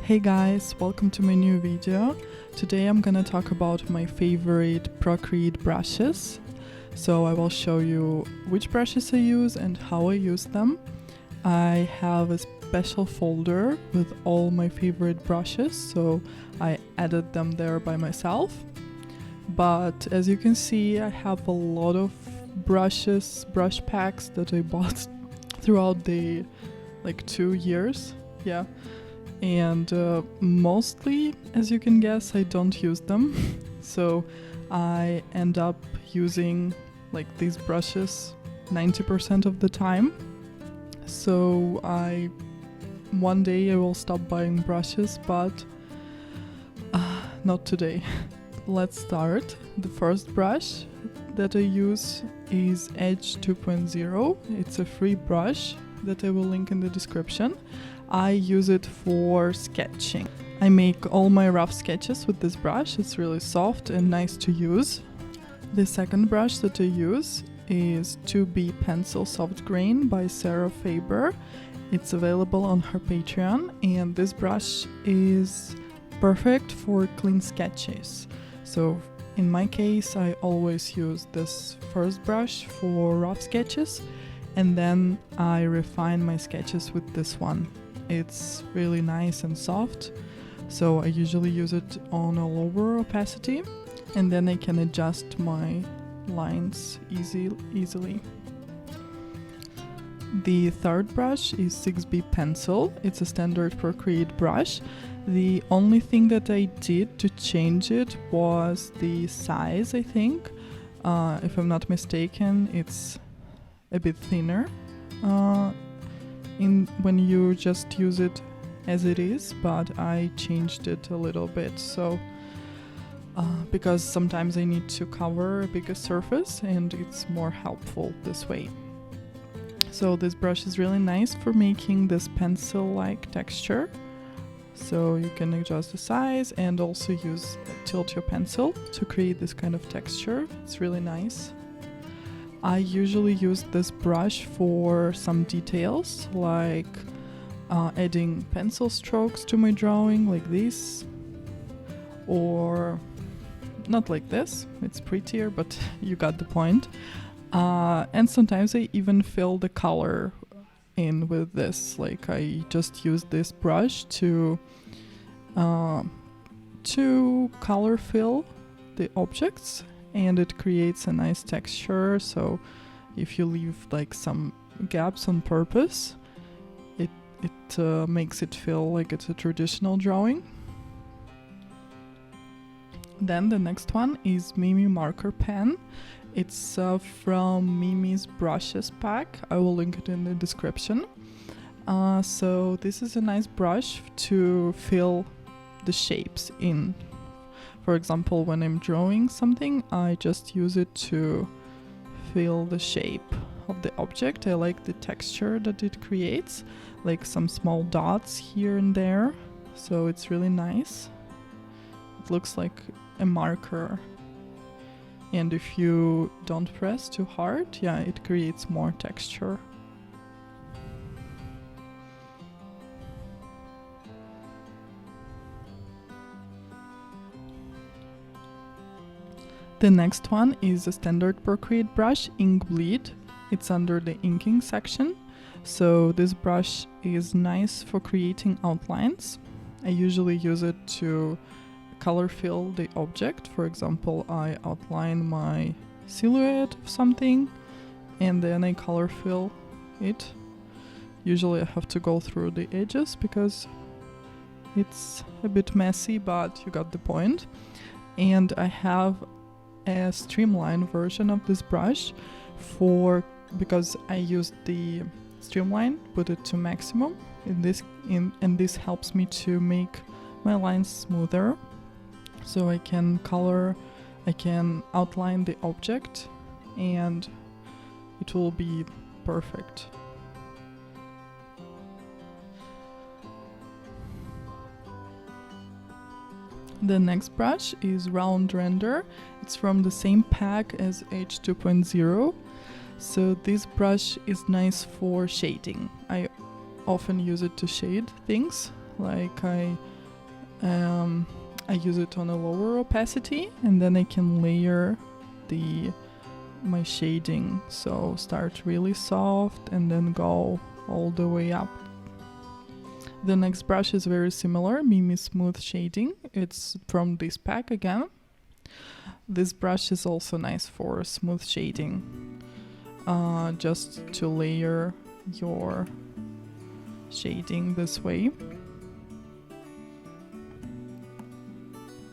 Hey guys, welcome to my new video. Today I'm gonna talk about my favorite Procreate brushes. So I will show you which brushes I use and how I use them. I have a special folder with all my favorite brushes, so I added them there by myself. But as you can see, I have a lot of brush packs that I bought throughout the 2 years. Yeah. And mostly, as you can guess, I don't use them. So I end up using these brushes 90% of the time. So one day I will stop buying brushes, but not today. Let's start. The first brush that I use is Edge 2.0. It's a free brush that I will link in the description. I use it for sketching. I make all my rough sketches with this brush. It's really soft and nice to use. The second brush that I use is 2B Pencil Soft Grain by Sarah Faber. It's available on her Patreon, and this brush is perfect for clean sketches. So in my case, I always use this first brush for rough sketches, and then I refine my sketches with this one. It's really nice and soft, so I usually use it on a lower opacity, and then I can adjust my lines easily. The third brush is 6B Pencil. It's a standard Procreate brush. The only thing that I did to change it was the size, I think. If I'm not mistaken, it's a bit thinner when you just use it as it is, but I changed it a little bit, so because sometimes I need to cover a bigger surface and it's more helpful this way. So this brush is really nice for making this pencil-like texture, so you can adjust the size and also tilt your pencil to create this kind of texture. It's really nice. I usually use this brush for some details, like adding pencil strokes to my drawing, like this, or not like this. It's prettier, but you got the point. And sometimes I even fill the color in with this. I just use this brush to color fill the objects, and it creates a nice texture. So if you leave some gaps on purpose, it makes it feel like it's a traditional drawing. Then the next one is Mimi marker pen. It's from Mimi's brushes pack. I will link it in the description. So this is a nice brush to fill the shapes in. For example, when I'm drawing something, I just use it to fill the shape of the object. I like the texture that it creates, like some small dots here and there. So it's really nice. It looks like a marker. And if you don't press too hard, it creates more texture. The next one is a standard Procreate brush, Ink Bleed. It's under the inking section. So this brush is nice for creating outlines. I usually use it to color fill the object. For example, I outline my silhouette of something and then I color fill it. Usually I have to go through the edges because it's a bit messy, but you got the point. And I have a streamline version of this brush because I used the streamline, put it to maximum and this helps me to make my lines smoother, so I can outline the object and it will be perfect. The next brush is Round Render. It's from the same pack as Edge 2.0. So this brush is nice for shading. I often use it to shade things, like I I use it on a lower opacity, and then I can layer my shading, so start really soft and then go all the way up. The next brush is very similar, Mimi Smooth Shading. It's from this pack again. This brush is also nice for smooth shading, just to layer your shading this way.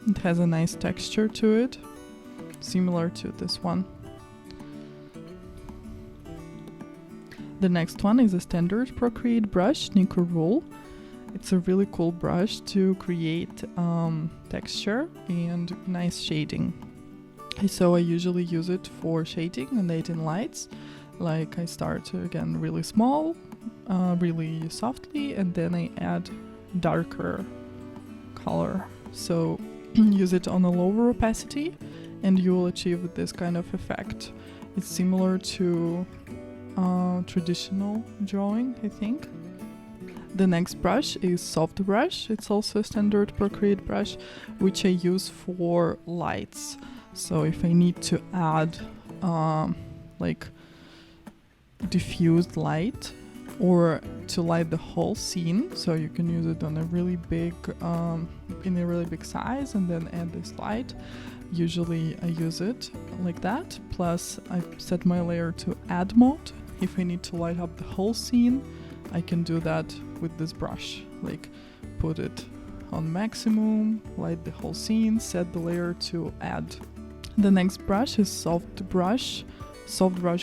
It has a nice texture to it, similar to this one. The next one is a standard Procreate brush, Nikko Rull. It's a really cool brush to create texture and nice shading. So I usually use it for shading and adding lights. Like I start again really small, really softly, and then I add darker color. So use it on a lower opacity and you will achieve this kind of effect. It's similar to traditional drawing, I think. The next brush is Soft Brush. It's also a standard Procreate brush, which I use for lights. So if I need to add like diffused light or to light the whole scene, so you can use it on a really big in a really big size and then add this light. Usually I use it like that. Plus I set my layer to add mode. If I need to light up the whole scene, I can do that with this brush, like put it on maximum, light the whole scene, set the layer to add. The next brush is Soft Brush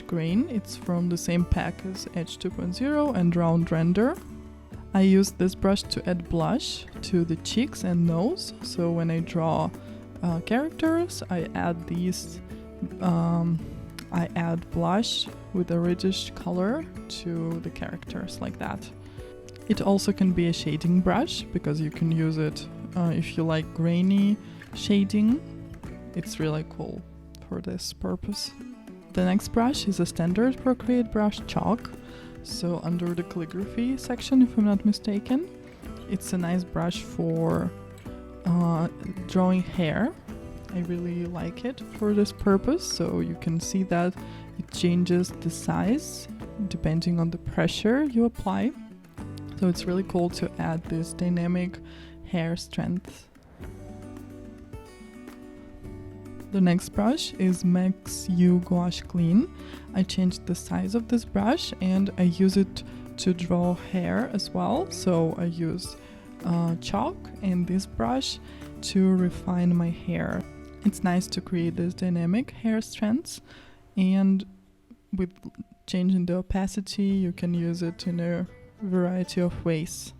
Grain. It's from the same pack as Edge 2.0 and Round Render. I use this brush to add blush to the cheeks and nose. So when I draw characters, I add these. I add blush with a reddish color to the characters like that. It also can be a shading brush because you can use it if you like grainy shading. It's really cool for this purpose. The next brush is a standard Procreate brush, Chalk. So under the calligraphy section, if I'm not mistaken, it's a nice brush for drawing hair. I really like it for this purpose. So you can see that it changes the size depending on the pressure you apply. So it's really cool to add this dynamic hair strength. The next brush is Max U Gouache Clean. I changed the size of this brush and I use it to draw hair as well. So I use chalk and this brush to refine my hair. It's nice to create this dynamic hair strands, and with changing the opacity you can use it in a variety of ways.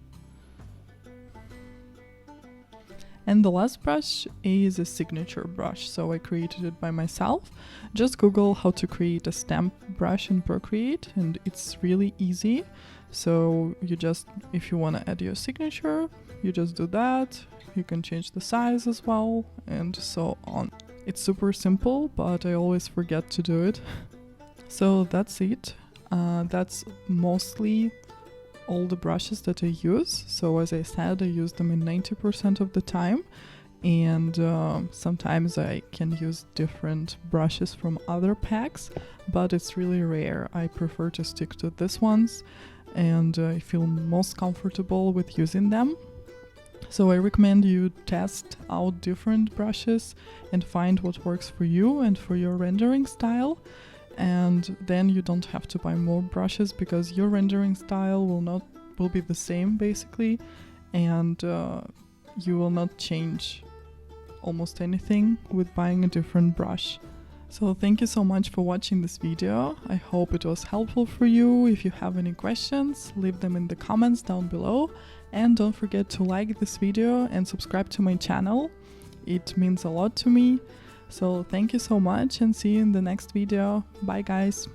And the last brush is a signature brush, so I created it by myself. Just Google how to create a stamp brush in Procreate and it's really easy. So you just, if you want to add your signature, you just do that. You can change the size as well and so on. It's super simple, but I always forget to do it. So that's it. That's mostly all the brushes that I use. So as I said, I use them in 90% of the time, and sometimes I can use different brushes from other packs, but it's really rare. I prefer to stick to these ones and I feel most comfortable with using them. So I recommend you test out different brushes and find what works for you and for your rendering style. And then you don't have to buy more brushes because your rendering style will be the same basically, and you will not change almost anything with buying a different brush. So thank you so much for watching this video. I hope it was helpful for you. If you have any questions, leave them in the comments down below, and don't forget to like this video and subscribe to my channel. It means a lot to me. So thank you so much and see you in the next video. Bye guys!